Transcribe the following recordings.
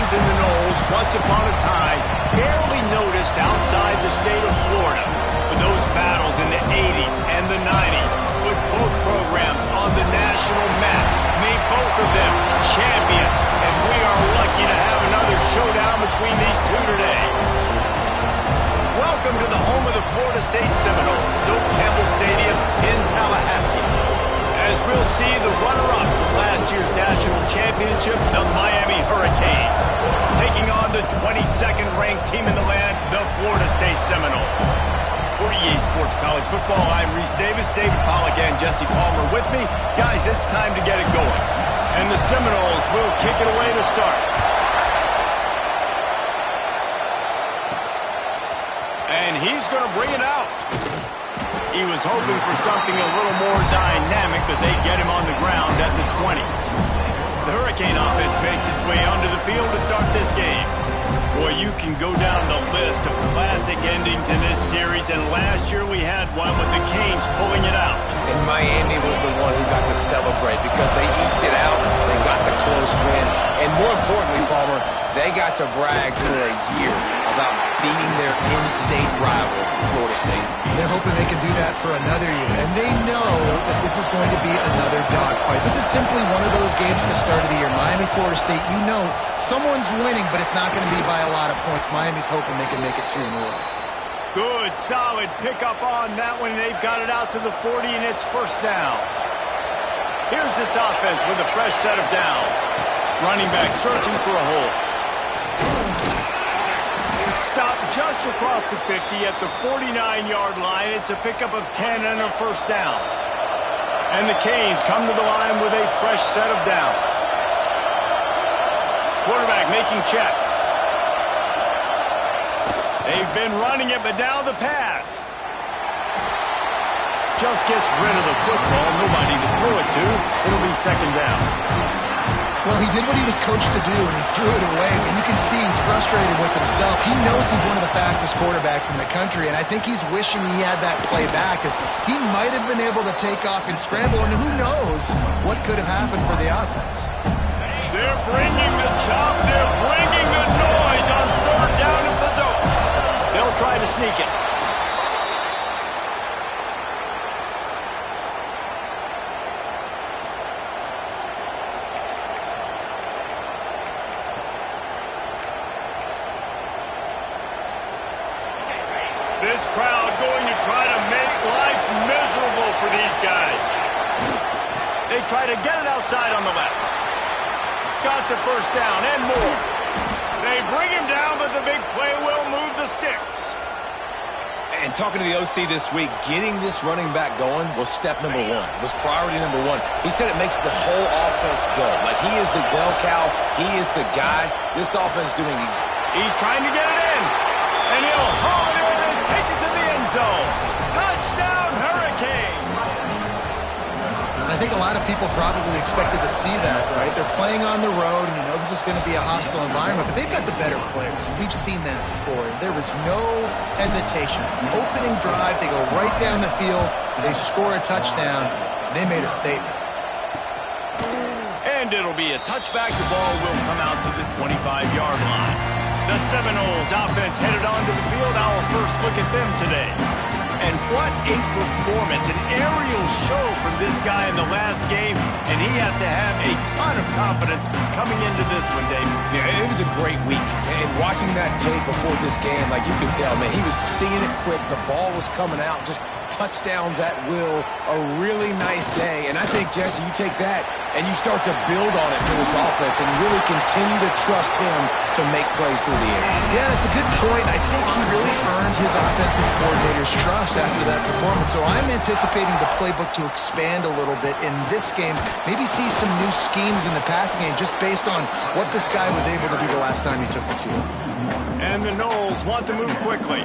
Hawkins and the Noles, once upon a time, barely noticed outside the state of Florida. But those battles in the 80s and the 90s put both programs on the national map, made both of them champions, and we are lucky to have another showdown between these two today. Welcome to the home of the Florida State Seminoles, Doak Campbell Stadium in Tallahassee. As we'll see the runner-up from last year's national championship, the Miami Hurricanes, taking on the 22nd ranked team in the land, the Florida State Seminoles. For EA Sports College Football, I'm Reese Davis, David Pollack, and Jesse Palmer with me. Guys, it's time to get it going. And the Seminoles will kick it away to start. And he's going to bring it out. He was hoping for something a little more dynamic, but they get him on the ground at the 20. The Hurricane offense makes its way onto the field to start this game. Boy, you can go down the list of classic endings in this series, and last year we had one with the Canes pulling it out. And Miami was the one who got to celebrate because they eked it out, they got the close win, and more importantly, Palmer, they got to brag for a year about beating their in-state rival, Florida State. They're hoping they can do that for another year, and they know that this is going to be another dogfight. This is simply one of those games at the start of the year. Miami, Florida State, you know someone's winning, but it's not going to be by a lot of points. Miami's hoping they can make it 2 in a row. Good, solid pickup on that one. They've got it out to the 40, and it's first down. Here's this offense with a fresh set of downs. Running back searching for a hole. Stop just across the 50 at the 49-yard line. It's a pickup of 10 and a first down. And the Canes come to the line with a fresh set of downs. Quarterback making checks. They've been running it, but now the pass. Just gets rid of the football. Nobody to throw it to. It'll be second down. Well, he did what he was coached to do, and he threw it away. But you can see he's frustrated with himself. He knows he's one of the fastest quarterbacks in the country, and I think he's wishing he had that play back, because he might have been able to take off and scramble, and who knows what could have happened for the offense. They're bringing the chop. They're bringing the noise on third down at the Doak. They'll try to sneak it. This crowd going to try to make life miserable for these guys. They try to get it outside on the left. Got the first down and more. They bring him down, but the big play will move the sticks. And talking to the OC this week, getting this running back going was step number 1. It was priority number 1. He said it makes the whole offense go. Like, he is the bell cow. He is the guy. This offense doing these. He's trying to get it in. And he'll haul it in and take it to the end zone. Touchdown, Hurricane. And I think a lot of people probably expected to see that, right? They're playing on the road, and you know this is going to be a hostile environment, but they've got the better players, and we've seen that before. There was no hesitation. Opening drive, they go right down the field, they score a touchdown, and they made a statement. And it'll be a touchback. The ball will come out to the 25-yard line. The Seminoles offense headed onto the field. Our first look at them today. And what a performance, an aerial show from this guy in the last game, and he has to have a ton of confidence coming into this one, Dave. Yeah, it was a great week. And watching that tape before this game, like you could tell, man, he was seeing it quick. The ball was coming out, just touchdowns at will. A really nice day. And I think, Jesse, you take that and you start to build on it for this offense and really continue to trust him to make plays through the air. Yeah, that's a good point. I think he really earned his offensive coordinator's trust after that performance. So I'm anticipating the playbook to expand a little bit in this game. Maybe see some new schemes in the passing game just based on what this guy was able to do the last time he took the field. And the Noles want to move quickly.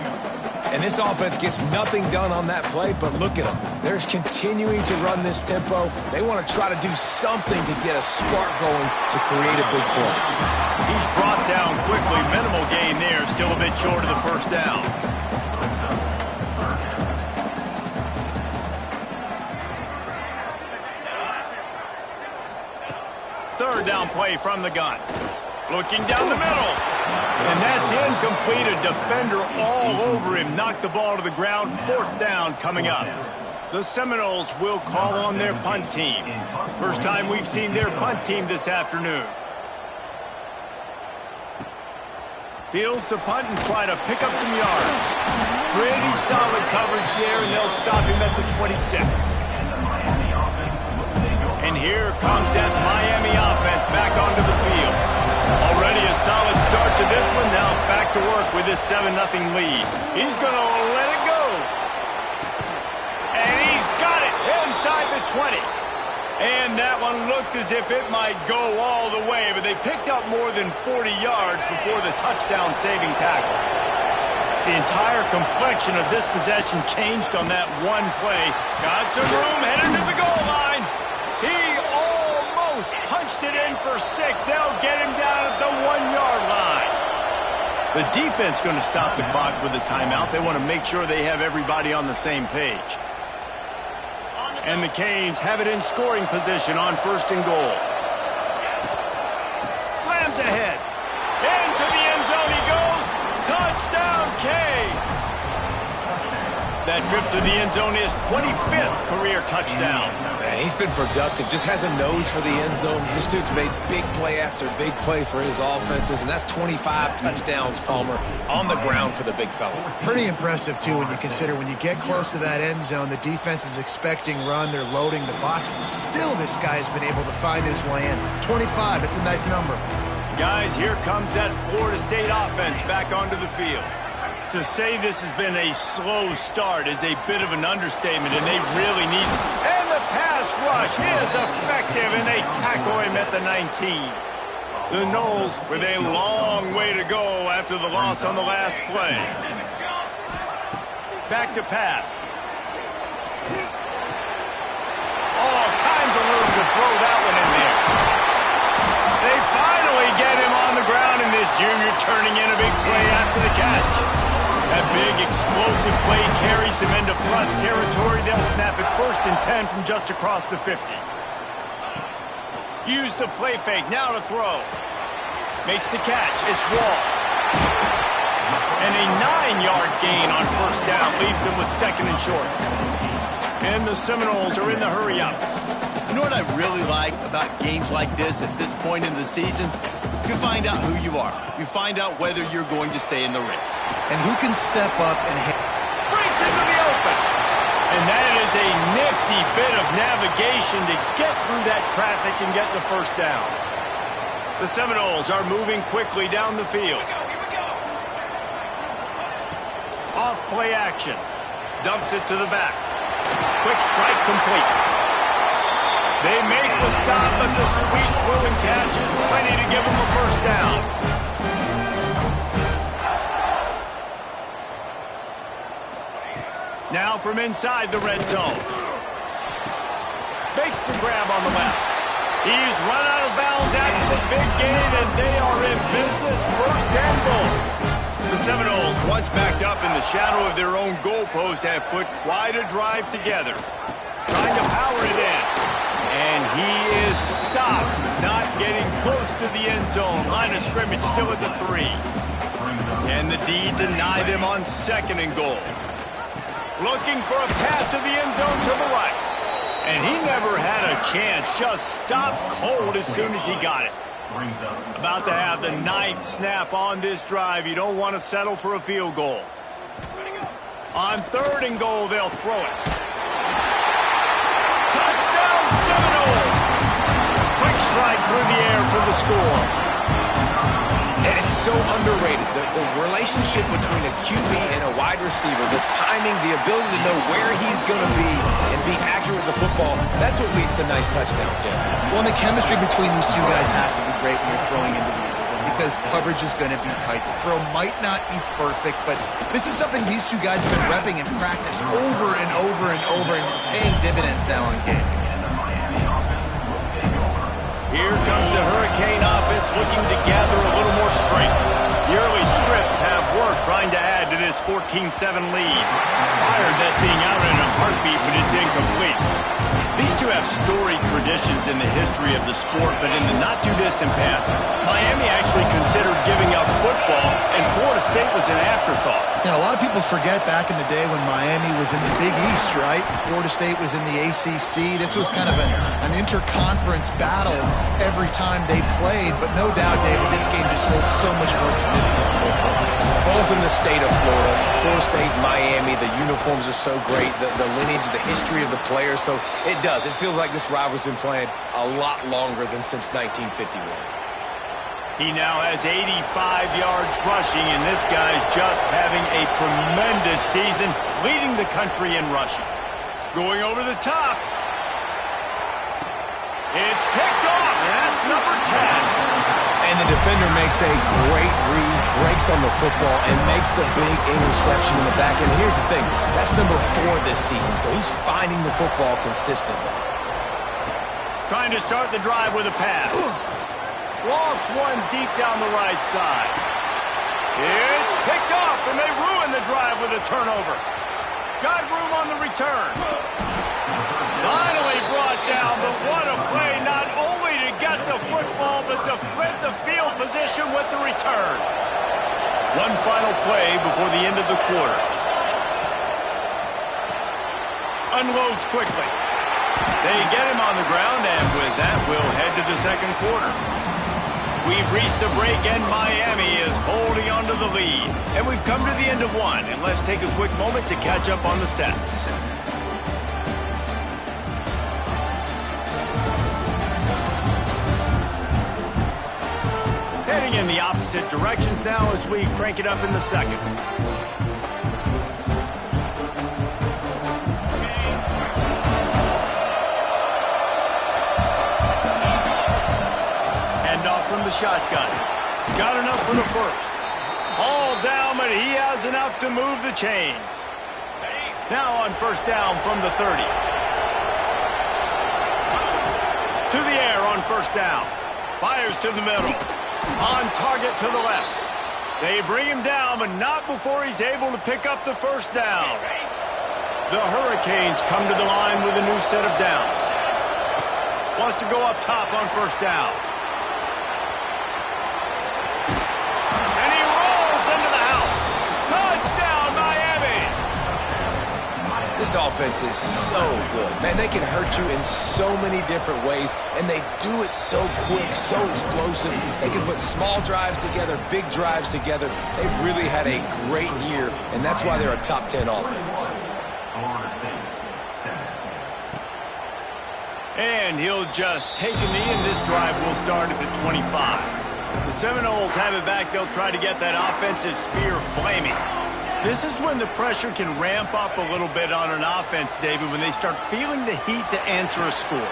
And this offense gets nothing done on that play, but look at them. They're continuing to run this tempo. They want to try to do something to get a spark going to create a big play. He's brought down quickly. Minimal gain there. Still a bit short of the first down. Third down play from the gun. Looking down the middle. And that's incomplete. A defender all over him. Knocked the ball to the ground. 4th down coming up. The Seminoles will call on their punt team. First time we've seen their punt team this afternoon. Fields to punt and try to pick up some yards. Pretty solid coverage there, and they'll stop him at the 26. And here comes that Miami offense back onto the field. Already a solid start to this one. Now back to work with this 7-0 lead. He's going to let it go. And he's got it inside the 20. And that one looked as if it might go all the way, but they picked up more than 40 yards before the touchdown-saving tackle. The entire complexion of this possession changed on that one play. Got some room, headed to the goal line. He almost punched it in for 6. They'll get him down at the 1-yard line. The defense going to stop the clock with a timeout. They want to make sure they have everybody on the same page. And the Canes have it in scoring position on 1st and goal. Slams ahead. Into the end zone he goes. Touchdown, Canes. That trip to the end zone is 25th career touchdown. Man, he's been productive. Just has a nose for the end zone. This dude's made big play after big play for his offenses, and that's 25 touchdowns, Palmer, on the ground for the big fella. Pretty impressive, too, when you consider when you get close to that end zone, the defense is expecting run, they're loading the box. Still, this guy's been able to find his way in. 25, it's a nice number. Guys, here comes that Florida State offense back onto the field. To say this has been a slow start is a bit of an understatement, and they really need it. And the pass rush is effective, and they tackle him at the 19. The Noles with a long way to go after the loss on the last play. Back to pass. All kinds of room to throw that one in there. They finally get him on the ground, and this junior turning in a big play after the catch. That big explosive play carries them into plus territory. They'll snap it 1st and 10 from just across the 50. Use the play fake, now to throw. Makes the catch, it's Wall. And a 9-yard gain on 1st down leaves them with 2nd and short. And the Seminoles are in the hurry-up. You know what I really like about games like this at this point in the season? You find out who you are. You find out whether you're going to stay in the race. And who can step up and hit. Brings into the open. And that is a nifty bit of navigation to get through that traffic and get the 1st down. The Seminoles are moving quickly down the field. Off play action. Dumps it to the back. Quick strike complete. They make the stop, but the sweet Bruin catch is plenty to give them a 1st down. Now from inside the red zone. Makes the grab on the left. He's run out of bounds after the big gain, and they are in business 1st and goal. The Seminoles, once backed up in the shadow of their own goalpost, have put quite a drive together. Trying to power it in. And he is stopped, not getting close to the end zone. Line of scrimmage still at the 3. And the D deny them on 2nd and goal. Looking for a path to the end zone to the right. And he never had a chance, just stopped cold as soon as he got it. About to have the 9th snap on this drive. You don't want to settle for a field goal. On 3rd and goal, they'll throw it. Touchdown, Seminoles! Quick strike through the air for the score. And it's so underrated. The relationship between a QB and a wide receiver, the timing, the ability to know where he's going to be and be accurate with the football, that's what leads to nice touchdowns, Jesse. Well, and the chemistry between these two guys has to be great when you're throwing into the end zone because coverage is going to be tight. The throw might not be perfect, but this is something these two guys have been repping in practice over and over and over, and it's paying dividends now on game. Here comes the Hurricane offense looking to gather a little more strength. The early scripts have worked trying to add to this 14-7 lead. Fired that thing out in a heartbeat, but it's incomplete. These two have storied traditions in the history of the sport, but in the not-too-distant past, Miami actually considered giving up football, and Florida State was an afterthought. Yeah, a lot of people forget back in the day when Miami was in the Big East, right? Florida State was in the ACC. This was kind of an interconference battle every time they played, but no doubt, David, this game just holds so much more significance to both programs. Both in the state of Florida. Florida State, Miami, the uniforms are so great, the lineage, the history of the players, so it does. It feels like this rivalry's been playing a lot longer than since 1951. He now has 85 yards rushing, and this guy's just having a tremendous season, leading the country in rushing. Going over the top. It's picked off, and that's number 10. And the defender makes a great read, breaks on the football, and makes the big interception in the back end. Here's the thing, that's number 4 this season, so he's finding the football consistently. Trying to start the drive with a pass. Lost one deep down the right side. It's picked off, and they ruin the drive with a turnover. Got room on the return. Finally brought down, but what a play, not only to get the football, but to flip the field position with the return. One final play before the end of the quarter. Unloads quickly. They get him on the ground, and with that, we'll head to the second quarter. We've reached a break, and Miami is holding on to the lead. And we've come to the end of one, and let's take a quick moment to catch up on the stats. Heading in the opposite directions now as we crank it up in the second. From the shotgun. Got enough for the first. All down, but he has enough to move the chains. Now on first down from the 30. To the air on first down. Fires to the middle. On target to the left. They bring him down, but not before he's able to pick up the first down. The Hurricanes come to the line with a new set of downs. Wants to go up top on first down. This offense is so good. Man, they can hurt you in so many different ways, and they do it so quick, so explosive. They can put small drives together, big drives together. They've really had a great year, and that's why they're a top 10 offense. And he'll just take a knee, and this drive will start at the 25. The Seminoles have it back. They'll try to get that offensive spear flaming. This is when the pressure can ramp up a little bit on an offense, David, when they start feeling the heat to answer a score.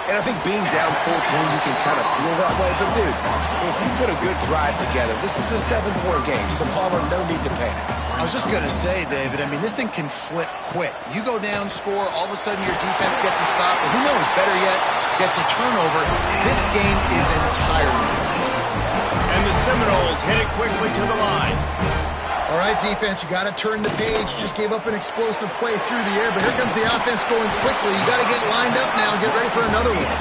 And I think being down 14, you can kind of feel that way. But, dude, if you put a good drive together, this is a 7-point game, so Palmer, no need to panic. I was just going to say, David, I mean, this thing can flip quick. You go down, score, all of a sudden your defense gets a stop, or who knows, better yet, gets a turnover. This game is entirely different. And the Seminoles hit it quickly to the line. All right, defense, you got to turn the page. Just gave up an explosive play through the air, but here comes the offense going quickly. You got to get lined up now and get ready for another one.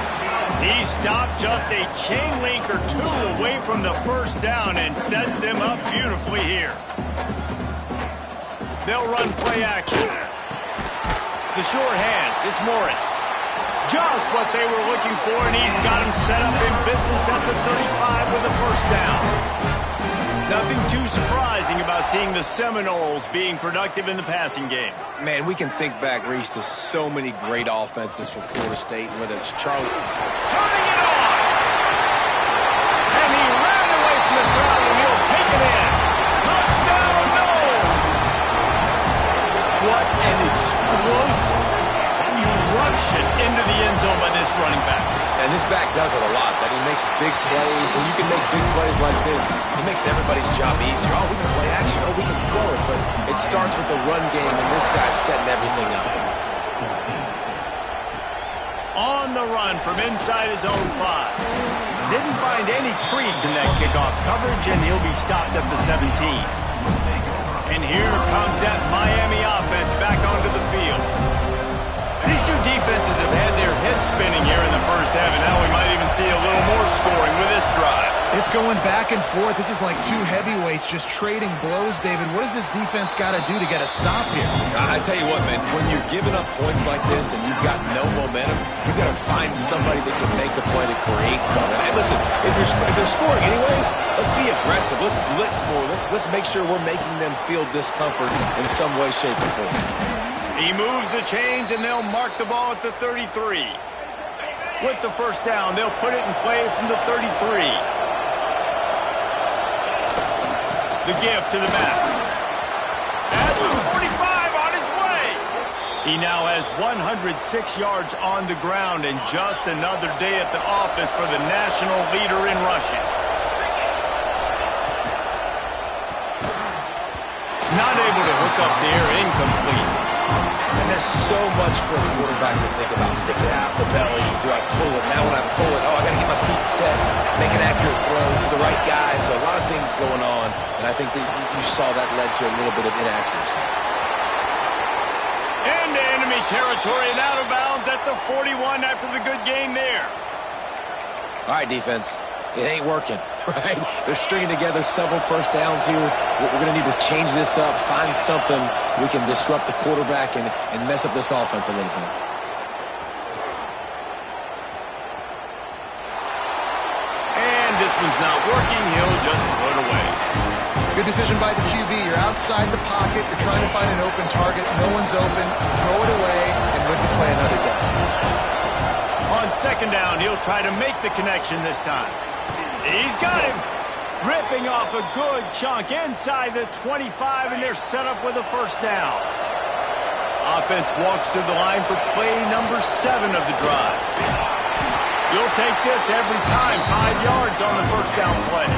He stopped just a chain link or two away from the first down and sets them up beautifully here. They'll run play action. The short hands, it's Morris. Just what they were looking for, and he's got him set up in business at the 35 with a first down. Nothing too surprising about seeing the Seminoles being productive in the passing game. Man, we can think back, Reese, to so many great offenses from Florida State, whether it's Charlie. Turning it on! And he ran away from the crowd, and he'll take it in. Touchdown, Noles! What an explosive eruption into the end zone by this running back. And this back does it a lot, that he makes big plays. When you can make big plays like this, it makes everybody's job easier. Oh, we can play action. Oh, we can throw it. But it starts with the run game, and this guy's setting everything up. On the run from inside his own 5. Didn't find any crease in that kickoff coverage, and he'll be stopped at the 17. And here comes that Miami offense back onto the field. These two defenses have had their It's going back and forth. This is like two heavyweights just trading blows, David. What does this defense got to do to get a stop here? I tell you what, man, when you're giving up points like this and you've got no momentum, you've got to find somebody that can make a play to create something. Hey, listen, if they're scoring anyways, let's be aggressive. Let's blitz more. Let's make sure we're making them feel discomfort in some way, shape, or form. He moves the chains, and they'll mark the ball at the 33. With the first down, they'll put it in play from the 33. The give to the back. At the 45 on his way. He now has 106 yards on the ground, and just another day at the office for the national leader in rushing. Not able to hook up there, incomplete. And there's so much for a quarterback to think about. Stick it out the belly. Do I pull it? Now when I pull it, I got to get my feet set, make an accurate throw to the right guy. So a lot of things going on, and I think that you saw that led to a little bit of inaccuracy. Into enemy territory and out of bounds at the 41 after the good game there. All right, defense. It ain't working, right? They're stringing together several first downs here. We're going to need to change this up, find something we can disrupt the quarterback and mess up this offense a little bit. And this one's not working. He'll just throw it away. Good decision by the QB. You're outside the pocket. You're trying to find an open target. No one's open. Throw it away and live to play another down. On second down, he'll try to make the connection this time. He's got him. Ripping off a good chunk inside the 25, and they're set up with a first down. Offense walks to the line for play number 7 of the drive. You'll take this every time. 5 yards on the first down play.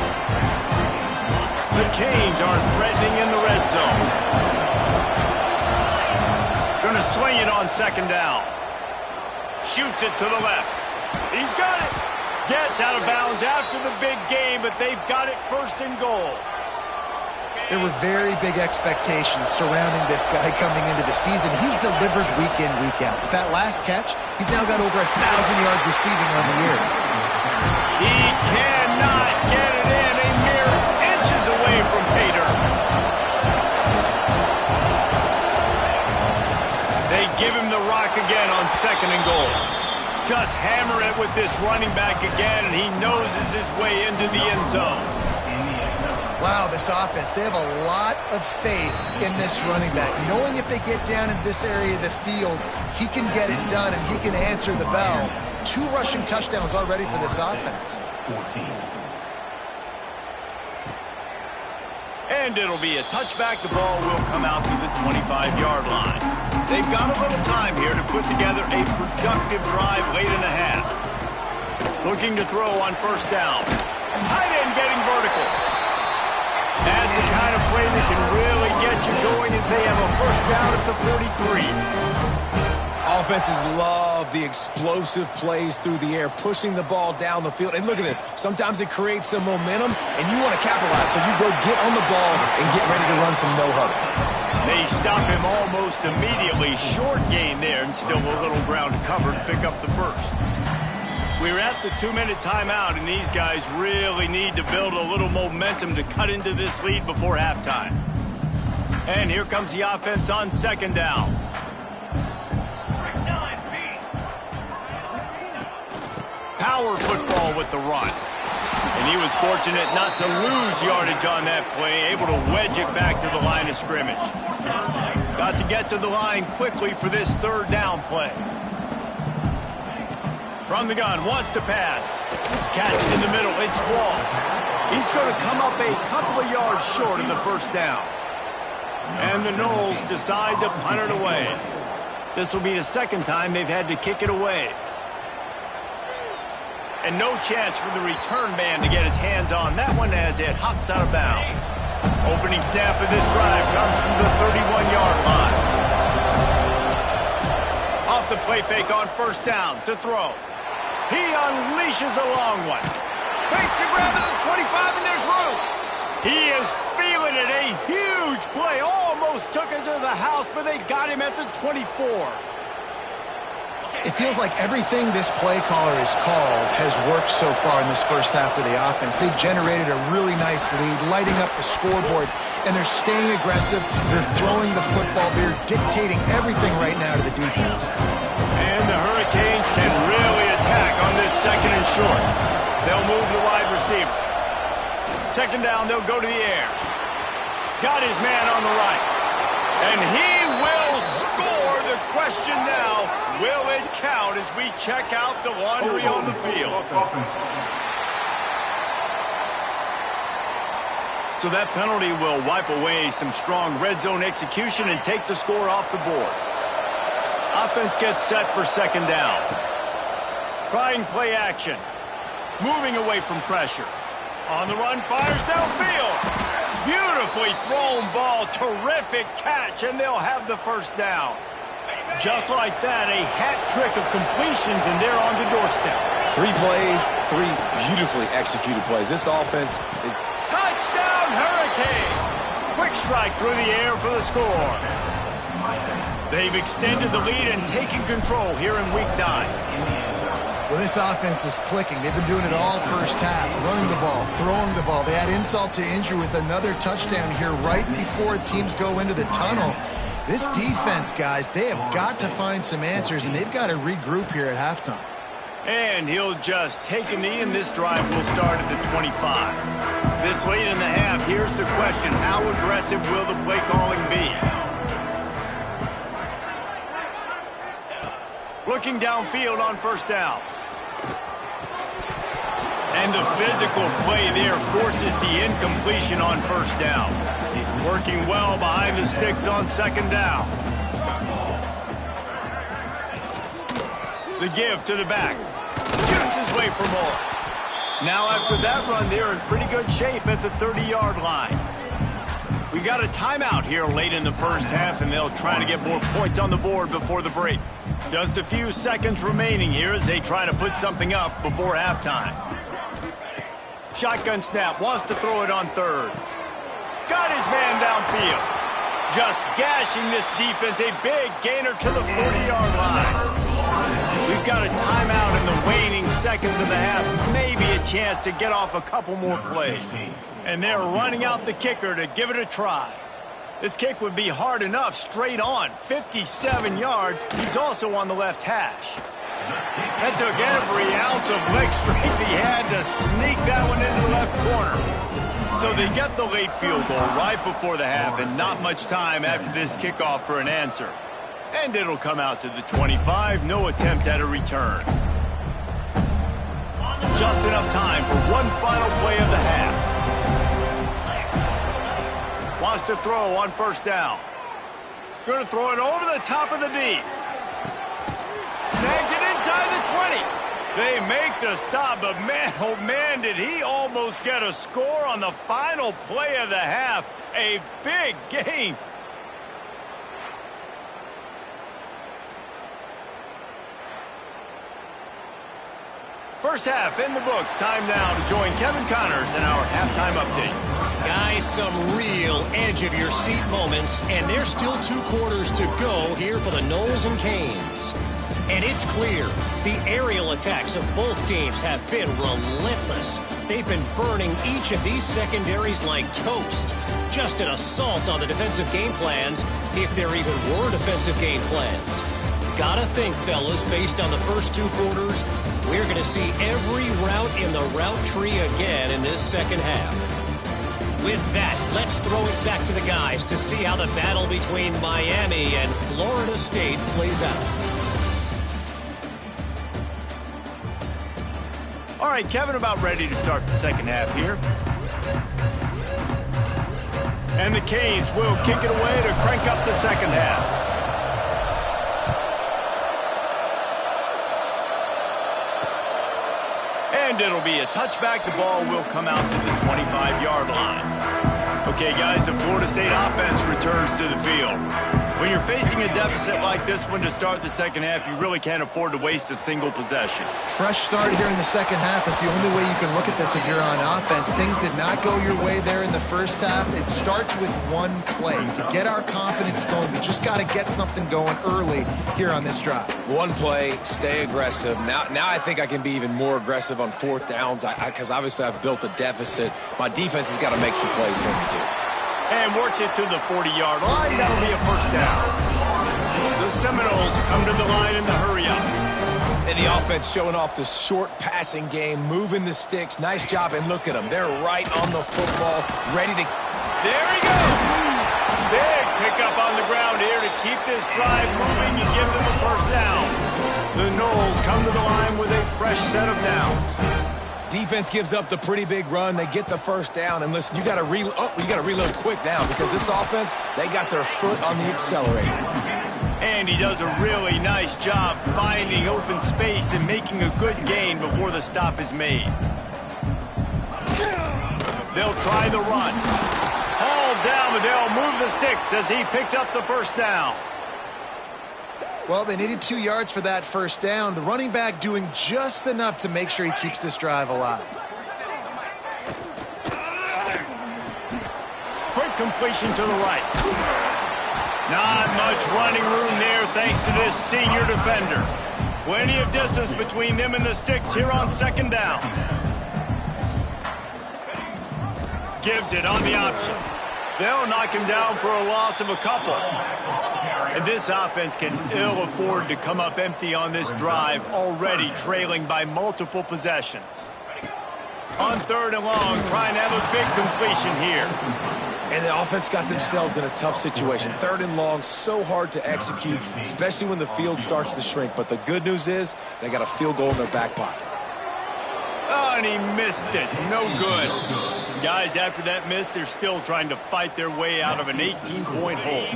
The Canes are threatening in the red zone. Gonna swing it on second down. Shoots it to the left. He's got it. Gets out of bounds after the big game, but they've got it first and goal. There were very big expectations surrounding this guy coming into the season. He's delivered week in, week out. With that last catch, he's now got over 1,000 yards receiving on the year. He cannot get it in. A mere inches away from pay dirt. They give him the rock again on second and goal. Just hammer it with this running back again, and he noses his way into the end zone. Wow, this offense, they have a lot of faith in this running back. Knowing if they get down in this area of the field, he can get it done and he can answer the bell. 2 rushing touchdowns already for this offense. And it'll be a touchback. The ball will come out to the 25-yard line. They've got a little time here to put together a productive drive late in the half. Looking to throw on first down. Tight end getting vertical. That's the kind of play that can really get you going as they have a first down at the 43. Offenses love the explosive plays through the air, pushing the ball down the field. And look at this. Sometimes it creates some momentum, and you want to capitalize. So you go get on the ball and get ready to run some no-huddle. They stop him almost immediately. Short gain there, and still a little ground to cover to pick up the first. We're at the 2-minute timeout, and these guys really need to build a little momentum to cut into this lead before halftime. And here comes the offense on second down. Power football with the run. And he was fortunate not to lose yardage on that play, able to wedge it back to the line of scrimmage. Got to get to the line quickly for this third down play. From the gun, wants to pass. Catch in the middle, it's Wall. He's going to come up a couple of yards short of the first down. And the Noles decide to punt it away. This will be the second time they've had to kick it away. And no chance for the return man to get his hands on that one as it hops out of bounds. Opening snap of this drive comes from the 31-yard line. Off the play fake on first down to throw. He unleashes a long one. Makes the grab at the 25, and there's room. He is feeling it. A huge play. Almost took it to the house, but they got him at the 24. It feels like everything this play caller has called has worked so far in this first half of the offense. They've generated a really nice lead, lighting up the scoreboard, and they're staying aggressive. They're throwing the football. They're dictating everything right now to the defense. And the Hurricanes can really attack on this second and short. They'll move the wide receiver. Second down, they'll go to the air. Got his man on the right. And he will score. The question now, will it count as we check out the laundry on the field? So that penalty will wipe away some strong red zone execution and take the score off the board. Offense gets set for second down. Trying play action. Moving away from pressure. On the run, fires downfield. Beautifully thrown ball. Terrific catch, and they'll have the first down. Just like that, a hat trick of completions, and they're on the doorstep. 3 plays, 3 beautifully executed plays. This offense is... Touchdown, Hurricane! Quick strike through the air for the score. They've extended the lead and taken control here in Week 9. Well, this offense is clicking. They've been doing it all first half, running the ball, throwing the ball. They add insult to injury with another touchdown here right before teams go into the tunnel. This defense, guys, they have got to find some answers, and they've got to regroup here at halftime. And he'll just take a knee, and this drive will start at the 25. This late in the half, here's the question. How aggressive will the play calling be? Looking downfield on first down. And the physical play there forces the incompletion on first down. Working well behind the sticks on second down. The give to the back. Shoots his way for more. Now after that run, they're in pretty good shape at the 30-yard line. We got a timeout here late in the first half, and they'll try to get more points on the board before the break. Just a few seconds remaining here as they try to put something up before halftime. Shotgun snap, wants to throw it on third. Got his man downfield. Just gashing this defense, a big gainer to the 40-yard line. We've got a timeout in the waning seconds of the half, maybe a chance to get off a couple more plays. And they're running out the kicker to give it a try. This kick would be hard enough, straight on, 57 yards. He's also on the left hash. That took every ounce of leg strength he had to sneak that one into the left corner. So they get the late field goal right before the half, and not much time after this kickoff for an answer. And it'll come out to the 25, no attempt at a return. Just enough time for one final play of the half. Wants to throw on first down. Going to throw it over the top of the D. Snags it inside the 20. They make the stop, but man, oh man, did he almost get a score on the final play of the half. A big gain. First half in the books. Time now to join Kevin Connors in our halftime update. Guys, some real edge-of-your-seat moments, and there's still 2 quarters to go here for the Noles and Canes. And it's clear, the aerial attacks of both teams have been relentless. They've been burning each of these secondaries like toast. Just an assault on the defensive game plans, if there even were defensive game plans. Gotta think, fellas, based on the first 2 quarters, we're going to see every route in the route tree again in this second half. With that, let's throw it back to the guys to see how the battle between Miami and Florida State plays out. All right, Kevin, about ready to start the second half here. And the Canes will kick it away to crank up the second half. And it'll be a touchback. The ball will come out to the 25-yard line. Okay, guys, the Florida State offense returns to the field. When you're facing a deficit like this one to start the second half, you really can't afford to waste a single possession. Fresh start here in the second half is the only way you can look at this if you're on offense. Things did not go your way there in the first half. It starts with one play. To get our confidence going, we just got to get something going early here on this drive. One play, stay aggressive. Now I think I can be even more aggressive on fourth downs because obviously I've built a deficit. My defense has got to make some plays for me too. And works it to the 40-yard line. That'll be a first down. The Seminoles come to the line in the hurry-up. And the offense showing off the short passing game, moving the sticks. Nice job, and look at them. They're right on the football, ready to... There he goes! Big pickup on the ground here to keep this drive moving and give them a first down. The Noles come to the line with a fresh set of downs. Defense gives up the pretty big run. They get the first down, and listen, you got to reload quick now because this offense, they got their foot on the accelerator. And he does a really nice job finding open space and making a good gain before the stop is made. They'll try the run. Hauled down, but they'll move the sticks as he picks up the first down. Well, they needed 2 yards for that first down. The running back doing just enough to make sure he keeps this drive alive. Quick completion to the right. Not much running room there thanks to this senior defender. Plenty of distance between them and the sticks here on second down. Gives it on the option. They'll knock him down for a loss of a couple. And this offense can ill afford to come up empty on this drive, already trailing by multiple possessions. On third and long, trying to have a big completion here. And the offense got themselves in a tough situation. Third and long, so hard to execute, especially when the field starts to shrink. But the good news is they got a field goal in their back pocket. Oh, and he missed it. No good. Guys, after that miss, they're still trying to fight their way out of an 18-point hole.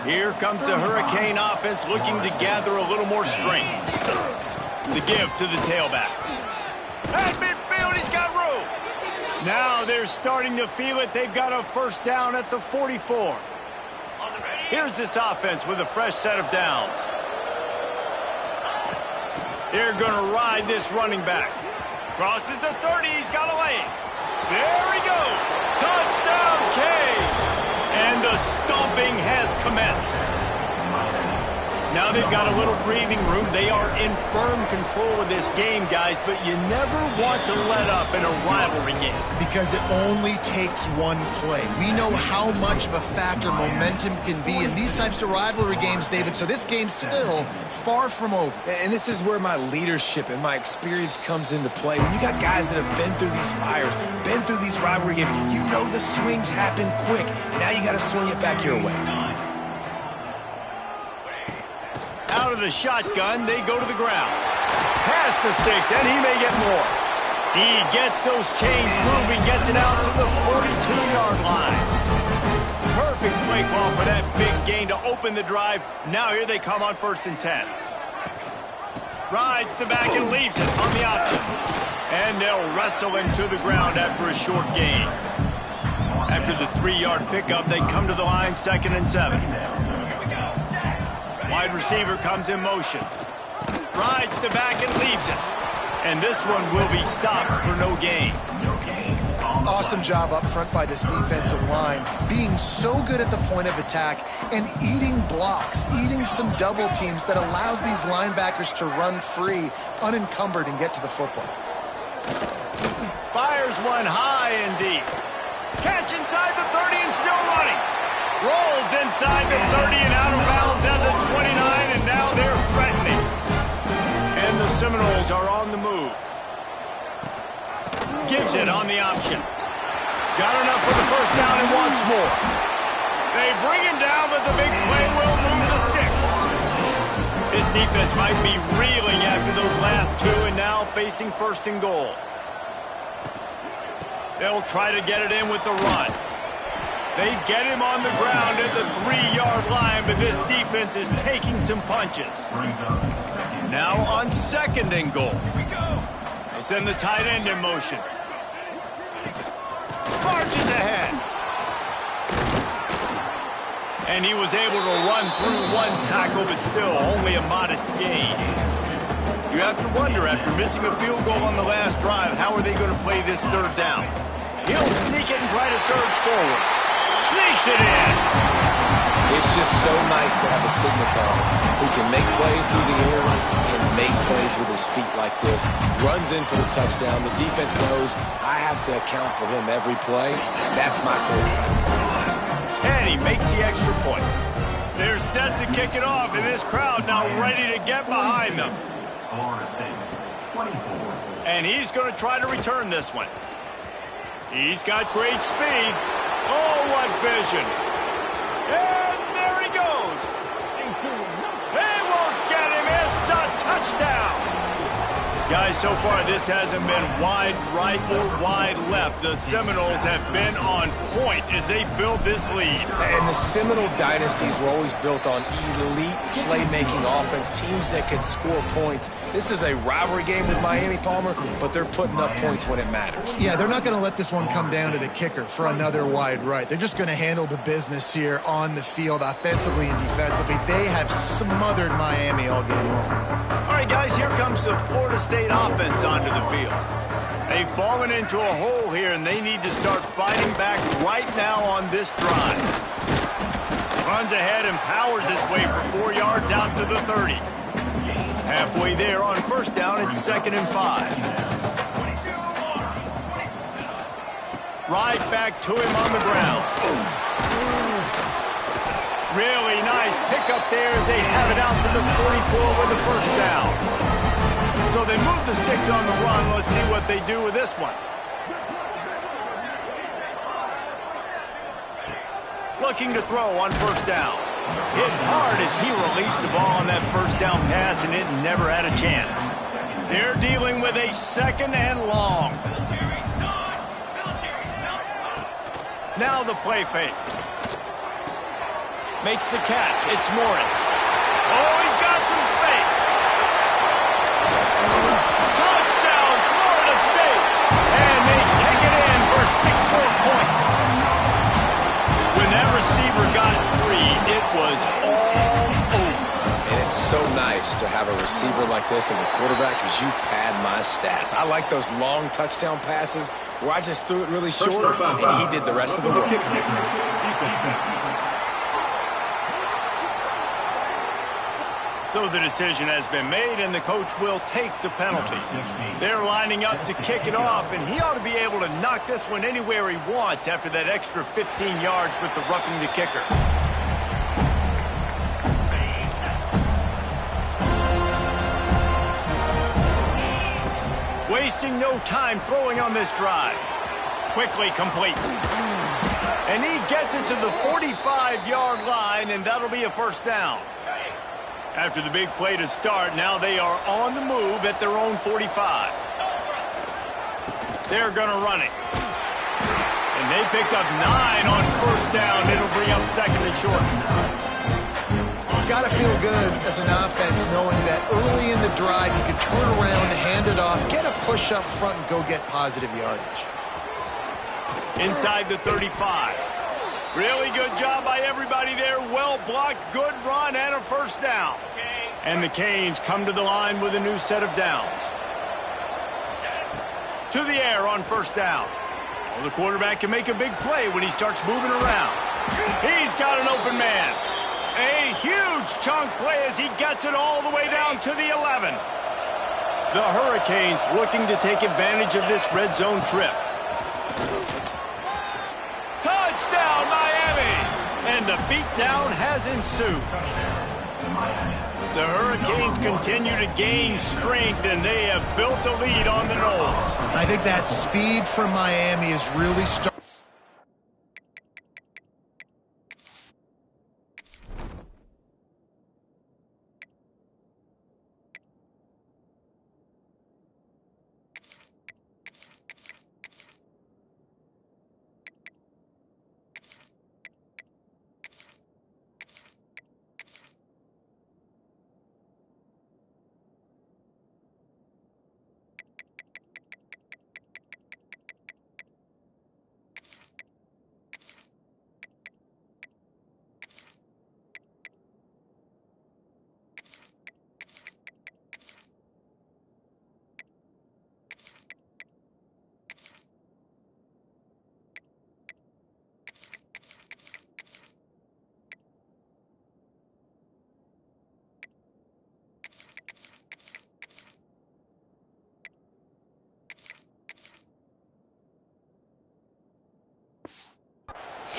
Here comes the Hurricane offense looking to gather a little more strength. The give to the tailback. At midfield, he's got room. Now they're starting to feel it. They've got a first down at the 44. Here's this offense with a fresh set of downs. They're going to ride this running back. Crosses the 30. He's got a lane. There we go. Touchdown, Canes. And the stomping has commenced. Now they've got a little breathing room. They are in firm control of this game, guys, but you never want to let up in a rivalry game. Because it only takes one play. We know how much of a factor momentum can be in these types of rivalry games, David, so this game's still far from over. And this is where my leadership and my experience comes into play. When you got guys that have been through these fires, been through these rivalry games, you know the swings happen quick. Now you got to swing it back your way. Out of the shotgun, they go to the ground. Past the sticks, and he may get more. He gets those chains moving, gets it out to the 42-yard line. Perfect play call for that big gain to open the drive. Now here they come on 1st and 10. Rides the back and leaves it on the option. And they'll wrestle him to the ground after a short gain. After the 3-yard pickup, they come to the line 2nd and 7. Wide receiver comes in motion. Rides the back and leaves it. And this one will be stopped for no gain. Awesome job up front by this defensive line. Being so good at the point of attack and eating blocks, eating some double teams that allows these linebackers to run free, unencumbered, and get to the football. Fires one high and deep. Catch inside the 30 and still running. Rolls inside the 30 and out of bounds at the 29, and now they're threatening. And the Seminoles are on the move. Gives it on the option. Got enough for the first down and wants more. They bring him down, but the big play will move the sticks. This defense might be reeling after those last two and now facing 1st and goal. They'll try to get it in with the run. They get him on the ground at the 3-yard line, but this defense is taking some punches. Now on 2nd and goal. They send the tight end in motion. Marches ahead. And he was able to run through one tackle, but still only a modest gain. You have to wonder, after missing a field goal on the last drive, how are they going to play this third down? He'll sneak it and try to surge forward. Sneaks it in. It's just so nice to have a signal caller who can make plays through the air and make plays with his feet like this. Runs in for the touchdown. The defense knows I have to account for him every play. That's my quarterback. And he makes the extra point. They're set to kick it off, and this crowd now ready to get behind them. And he's going to try to return this one. He's got great speed. Oh, what vision. And there he goes. They won't get him. It's a touchdown. Guys, so far this hasn't been wide right or wide left. The Seminoles have been on point as they build this lead. And the Seminole dynasties were always built on elite playmaking offense, teams that could score points. This is a rivalry game with Miami, Palmer, but they're putting up points when it matters. Yeah, they're not going to let this one come down to the kicker for another wide right. They're just going to handle the business here on the field, offensively and defensively. They have smothered Miami all game long. All right, guys, here comes the Florida State offense onto the field. They've fallen into a hole here, and they need to start fighting back right now on this drive. Runs ahead and powers his way for 4 yards out to the 30. Halfway there on first down, it's 2nd and 5. Right back to him on the ground. Really nice pickup there as they have it out to the 44 with the first down. So they move the sticks on the run. Let's see what they do with this one. Looking to throw on first down. Hit hard as he released the ball on that first down pass, and it never had a chance. They're dealing with a 2nd and long. Now the play fake. Makes the catch. It's Morris. Oh, he's got some space. Touchdown, Florida State. And they take it in for 6 more points. When that receiver got free, it was all over. And it's so nice to have a receiver like this as a quarterback because you pad my stats. I like those long touchdown passes where I just threw it really short and he did the rest of the work. So the decision has been made, and the coach will take the penalty. They're lining up to kick it off, and he ought to be able to knock this one anywhere he wants after that extra 15 yards with the roughing the kicker. Wasting no time throwing on this drive. Quickly complete. And he gets it to the 45-yard line, and that'll be a first down. After the big play to start, now they are on the move at their own 45. They're going to run it. And they picked up 9 on first down. It'll bring up 2nd and short. It's got to feel good as an offense knowing that early in the drive you can turn around, hand it off, get a push up front, and go get positive yardage. Inside the 35. Really good job by everybody there. Well blocked, good run, and a first down. And the Canes come to the line with a new set of downs. To the air on first down. Well, the quarterback can make a big play when he starts moving around. He's got an open man. A huge chunk play as he gets it all the way down to the 11. The Hurricanes looking to take advantage of this red zone trip. Touchdown, Miami! And the beatdown has ensued. The Hurricanes continue to gain strength, and they have built a lead on the Noles. I think that speed from Miami is really starting.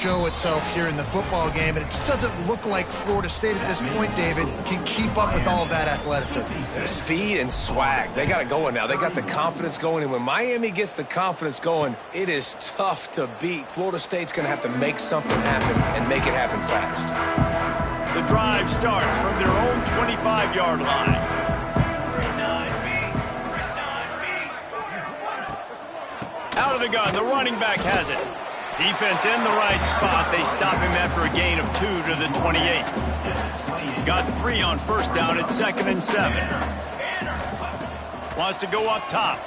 show itself here in the football game, and it just doesn't look like Florida State at this point, David, can keep up with all of that athleticism. Speed and swag. They got it going now. They got the confidence going, and when Miami gets the confidence going, it is tough to beat. Florida State's going to have to make something happen and make it happen fast. The drive starts from their own 25-yard line. Out of the gun, the running back has it. Defense in the right spot. They stop him after a gain of 2 to the 28. Got 3 on first down at 2nd and 7. Wants to go up top.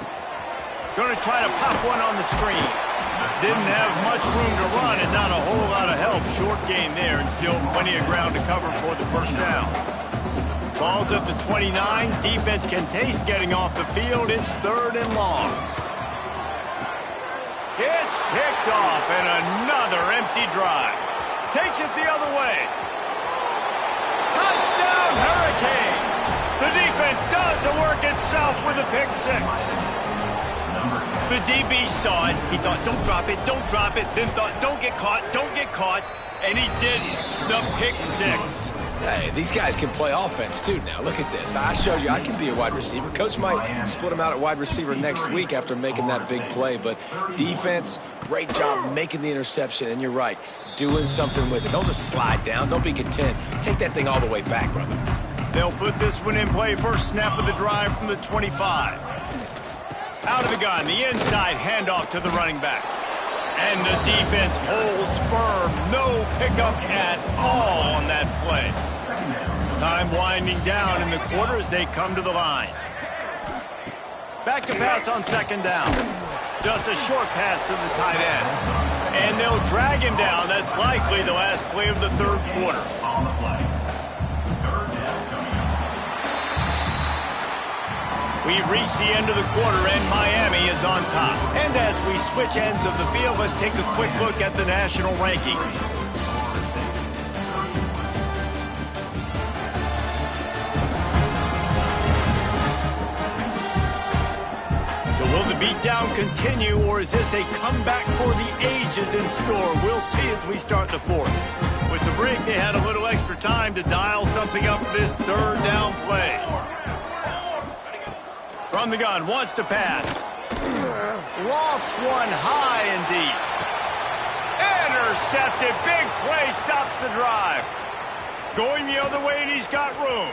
Going to try to pop one on the screen. Didn't have much room to run and not a whole lot of help. Short gain there and still plenty of ground to cover for the first down. Ball's at the 29. Defense can taste getting off the field. It's 3rd and long. It's picked off, and another empty drive. Takes it the other way. Touchdown, Hurricanes! The defense does the work itself with a pick 6. The DB saw it. He thought, don't drop it, don't drop it. Then thought, don't get caught, and he didn't. The pick 6. Hey, these guys can play offense, too, now. Look at this. I showed you I can be a wide receiver. Coach might split him out at wide receiver next week after making that big play. But defense, great job making the interception. And you're right, doing something with it. Don't just slide down. Don't be content. Take that thing all the way back, brother. They'll put this one in play. First snap of the drive from the 25. Out of the gun, the inside handoff to the running back. And the defense holds firm. No pickup at all on that play. Time winding down in the quarter as they come to the line. Back to pass on 2nd down. Just a short pass to the tight end. And they'll drag him down. That's likely the last play of the 3rd quarter. We've reached the end of the quarter, and Miami is on top. And as we switch ends of the field, let's take a quick look at the national rankings. So will the beatdown continue, or is this a comeback for the ages in store? We'll see as we start the 4th. With the break, they had a little extra time to dial something up for this 3rd down play. From the gun, wants to pass. Lofts one high and deep. Intercepted. Big play stops the drive. Going the other way, and he's got room.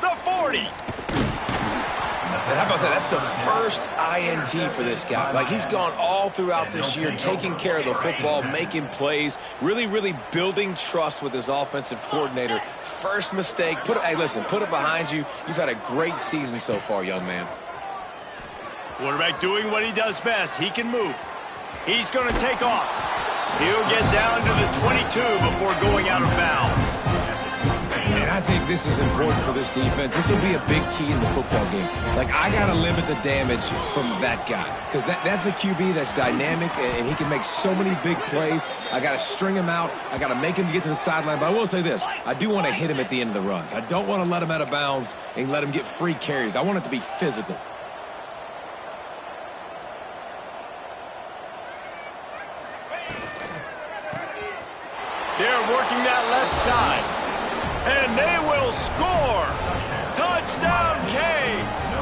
The 40. And how about that? That's the first INT for this guy. Like, he's gone all throughout this year, taking care of the football, making plays, really, really building trust with his offensive coordinator. First mistake. Hey, listen, put it behind you. You've had a great season so far, young man. Quarterback doing what he does best. He can move. He's going to take off. He'll get down to the 22 before going out of bounds. And I think this is important for this defense. This will be a big key in the football game. Like, I got to limit the damage from that guy. Because that's a QB that's dynamic, and he can make so many big plays. I got to string him out. I got to make him get to the sideline. But I will say this. I do want to hit him at the end of the runs. I don't want to let him out of bounds and let him get free carries. I want it to be physical. They're working that left side. And they will score. Touchdown, Canes.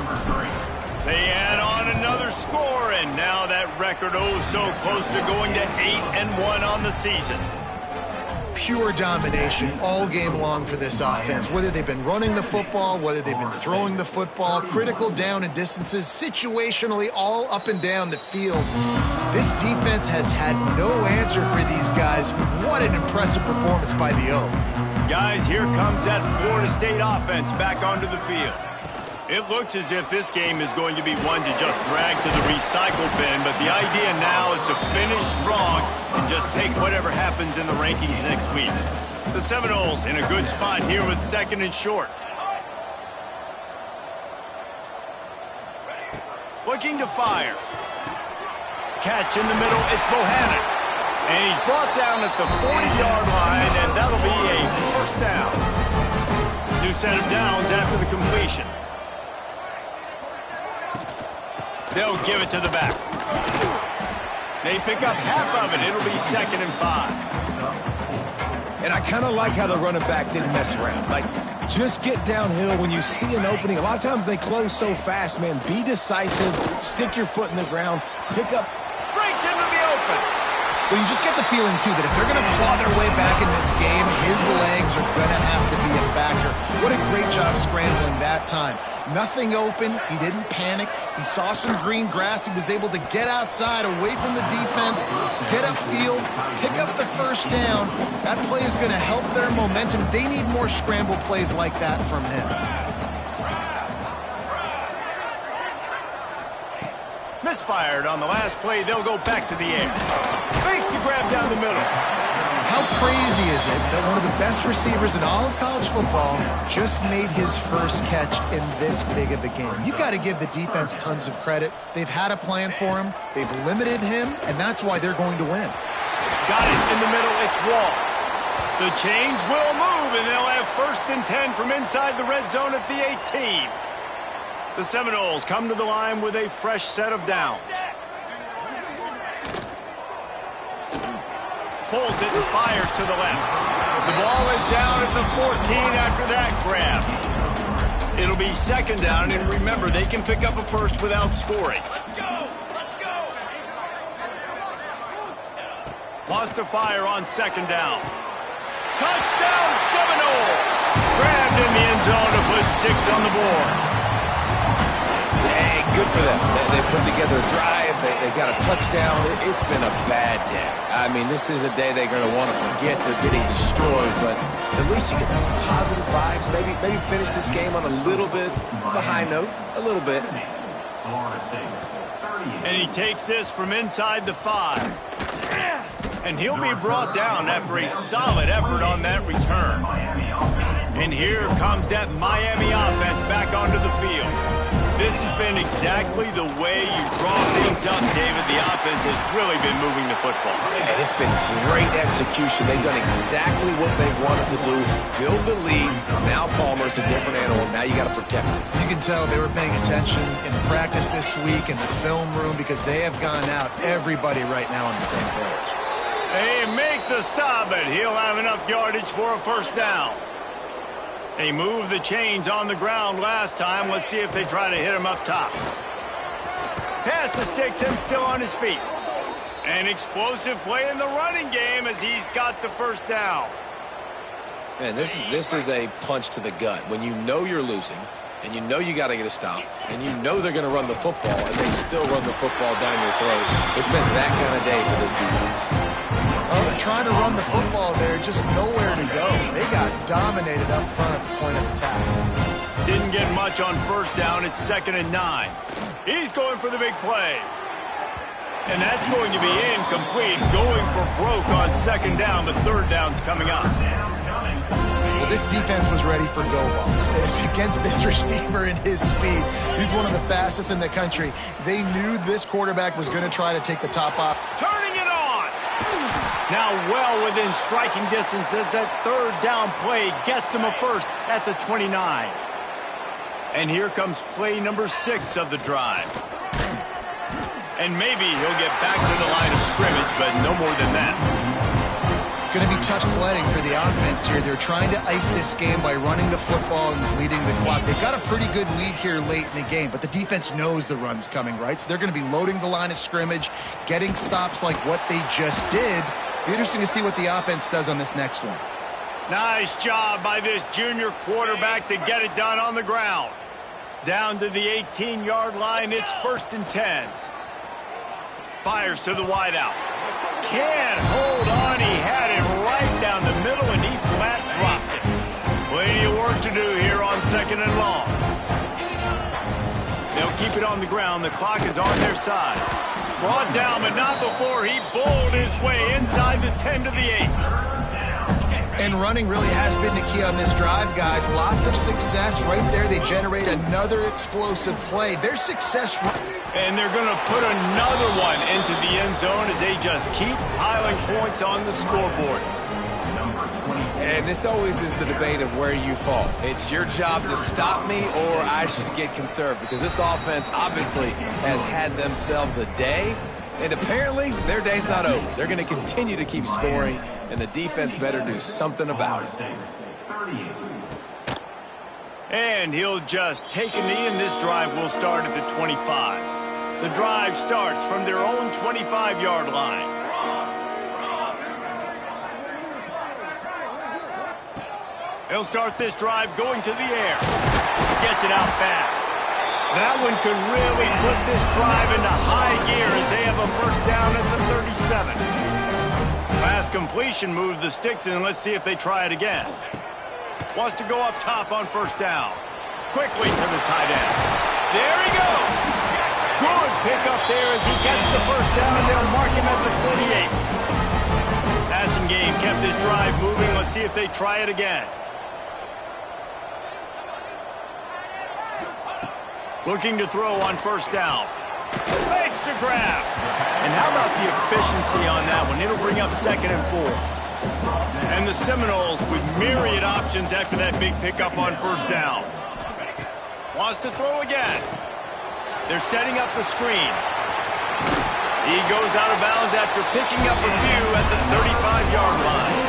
They add on another score, and now that record so close to going to 8-1 on the season. Pure domination all game long for this offense. Whether they've been running the football, whether they've been throwing the football, critical down and distances, situationally all up and down the field. This defense has had no answer for these guys. What an impressive performance by the O. Guys, here comes that Florida State offense back onto the field. It looks as if this game is going to be one to just drag to the recycle bin, but the idea now is to finish strong and just take whatever happens in the rankings next week. The Seminoles in a good spot here with 2nd and short. Looking to fire. Catch in the middle, it's Bohannon. And he's brought down at the 40-yard line, and that'll be a first down. New set of downs after the completion. They'll give it to the back. They pick up half of it. It'll be 2nd and 5. And I kind of like how the running back didn't mess around. Like, just get downhill when you see an opening. A lot of times they close so fast, man. Be decisive. Stick your foot in the ground. Pick up. Breaks into the open. Well, you just get the feeling, too, that if they're going to claw their way back in this game, his legs are going to have to be a factor. What a great job scrambling that time. Nothing open. He didn't panic. He saw some green grass. He was able to get outside, away from the defense, get upfield, pick up the first down. That play is going to help their momentum. They need more scramble plays like that from him. Misfired on the last play. They'll go back to the air. Fakes the grab down the middle. How crazy is it that one of the best receivers in all of college football just made his first catch in this big of a game? You've got to give the defense tons of credit. They've had a plan for him. They've limited him, and that's why they're going to win. Got it in the middle. It's Wall. The change will move, and they'll have 1st and 10 from inside the red zone at the 18. The Seminoles come to the line with a fresh set of downs. Pulls it and fires to the left. The ball is down at the 14 after that grab. It'll be 2nd down, and remember, they can pick up a first without scoring. Let's go! Let's go! Lost to fire on 2nd down. Touchdown, Seminoles! Grabbed in the end zone to put 6 on the board. Hey, good for them. They put together a drive. They got a touchdown. It's been a bad day. I mean, this is a day they're going to want to forget. They're getting destroyed, but at least you get some positive vibes. Maybe finish this game on a little bit of a high note. A little bit. And he takes this from inside the 5. And he'll be brought down after a solid effort on that return. And here comes that Miami offense back onto the field. This has been exactly the way you draw things up, David. The offense has really been moving the football. And it's been great execution. They've done exactly what they've wanted to do. Build the lead. Now Palmer's a different animal. Now you got to protect it. You can tell they were paying attention in practice this week in the film room because they have gone out, everybody right now on the same page. They make the stop, but he'll have enough yardage for a 1st down. They moved the chains on the ground last time. Let's see if they try to hit him up top. Pass the sticks and still on his feet. An explosive play in the running game as he's got the 1st down. Man, this is a punch to the gut. When you know you're losing, and you know you got to get a stop, and you know they're going to run the football, and they still run the football down your throat. It's been that kind of day for this defense. Oh, they're trying to run the football there, just nowhere to go. They got dominated up front at the point of attack. Didn't get much on 1st down. It's 2nd and 9. He's going for the big play. And that's going to be incomplete. Going for broke on 2nd down, but 3rd down's coming up. Well, this defense was ready for go balls. Against this receiver and his speed. He's one of the fastest in the country. They knew this quarterback was going to try to take the top off. Turning it on. Now well within striking distance as that 3rd down play gets him a 1st at the 29. And here comes play number 6 of the drive. And maybe he'll get back to the line of scrimmage, but no more than that. It's going to be tough sledding for the offense here. They're trying to ice this game by running the football and bleeding the clock. They've got a pretty good lead here late in the game, but the defense knows the run's coming, right? So they're going to be loading the line of scrimmage, getting stops like what they just did. Be interesting to see what the offense does on this next one. Nice job by this junior quarterback to get it done on the ground. Down to the 18-yard line, it's 1st and 10. Fires to the wideout. Can't hold on. He had it right down the middle, and he flat dropped it. Plenty of work to do here on 2nd and long. They'll keep it on the ground. The clock is on their side. Brought down, but not before he bowled his way inside the 10 to the 8. And running really has been the key on this drive, guys. Lots of success right there. They generate another explosive play. Their success... And they're going to put another one into the end zone as they just keep piling points on the scoreboard. And this always is the debate of where you fall. It's your job to stop me, or I should get conserved, because this offense obviously has had themselves a day. And apparently, their day's not over. They're going to continue to keep scoring, and the defense better do something about it. And he'll just take a knee, and this drive will start at the 25. The drive starts from their own 25-yard line. He'll start this drive going to the air. Gets it out fast. That one could really put this drive into high gear as they have a first down at the 37. Pass completion moves the sticks in. Let's see if they try it again. Wants to go up top on first down. Quickly to the tight end. There he goes. Good pickup there as he gets the first down, and they'll mark him at the 48. Passing game kept this drive moving. Let's see if they try it again. Looking to throw on first down. Makes the grab. And how about the efficiency on that one? It'll bring up 2nd and 4. And the Seminoles with myriad options after that big pickup on first down. Wants to throw again. They're setting up the screen. He goes out of bounds after picking up a few at the 35-yard line.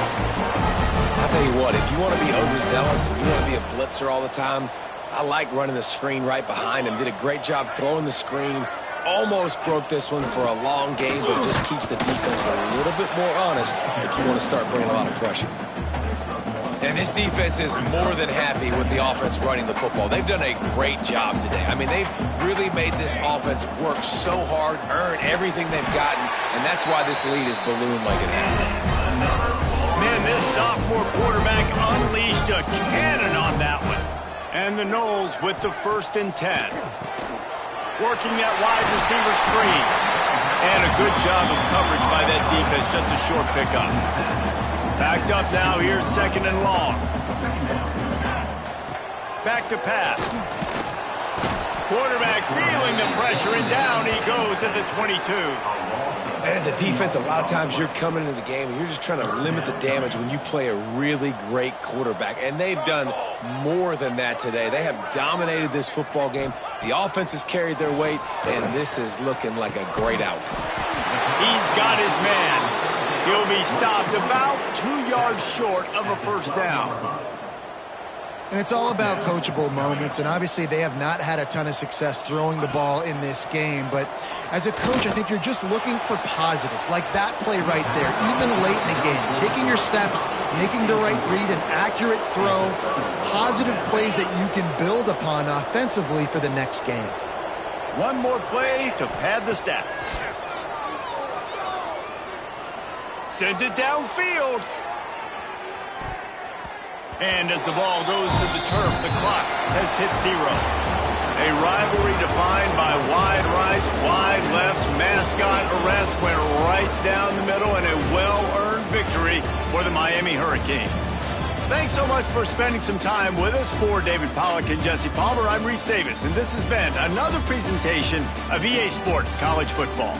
I'll tell you what, if you want to be overzealous and you want to be a blitzer all the time, I like running the screen right behind him. Did a great job throwing the screen. Almost broke this one for a long game, but just keeps the defense a little bit more honest if you want to start bringing a lot of pressure. And this defense is more than happy with the offense running the football. They've done a great job today. I mean, they've really made this offense work so hard, earn everything they've gotten, and that's why this lead is ballooned like it has. Man, this sophomore quarterback unleashed a cannon on that one. And the Noles with the 1st and 10. Working that wide receiver screen. And a good job of coverage by that defense. Just a short pickup. Backed up now. Here's 2nd and long. Back to pass. Quarterback feeling the pressure, and down he goes at the 22. As a defense, a lot of times you're coming into the game and you're just trying to limit the damage when you play a really great quarterback. And they've done more than that today. They have dominated this football game. The offense has carried their weight, and this is looking like a great outcome. He's got his man. He'll be stopped about 2 yards short of a first down. And it's all about coachable moments, and obviously they have not had a ton of success throwing the ball in this game, but as a coach, I think you're just looking for positives, like that play right there, even late in the game, taking your steps, making the right read, an accurate throw, positive plays that you can build upon offensively for the next game. One more play to pad the stats. Sent it downfield. And as the ball goes to the turf, the clock has hit 0. A rivalry defined by wide rights, wide lefts, mascot arrest went right down the middle, and a well-earned victory for the Miami Hurricanes. Thanks so much for spending some time with us. For David Pollack and Jesse Palmer, I'm Reese Davis, and this has been another presentation of EA Sports College Football.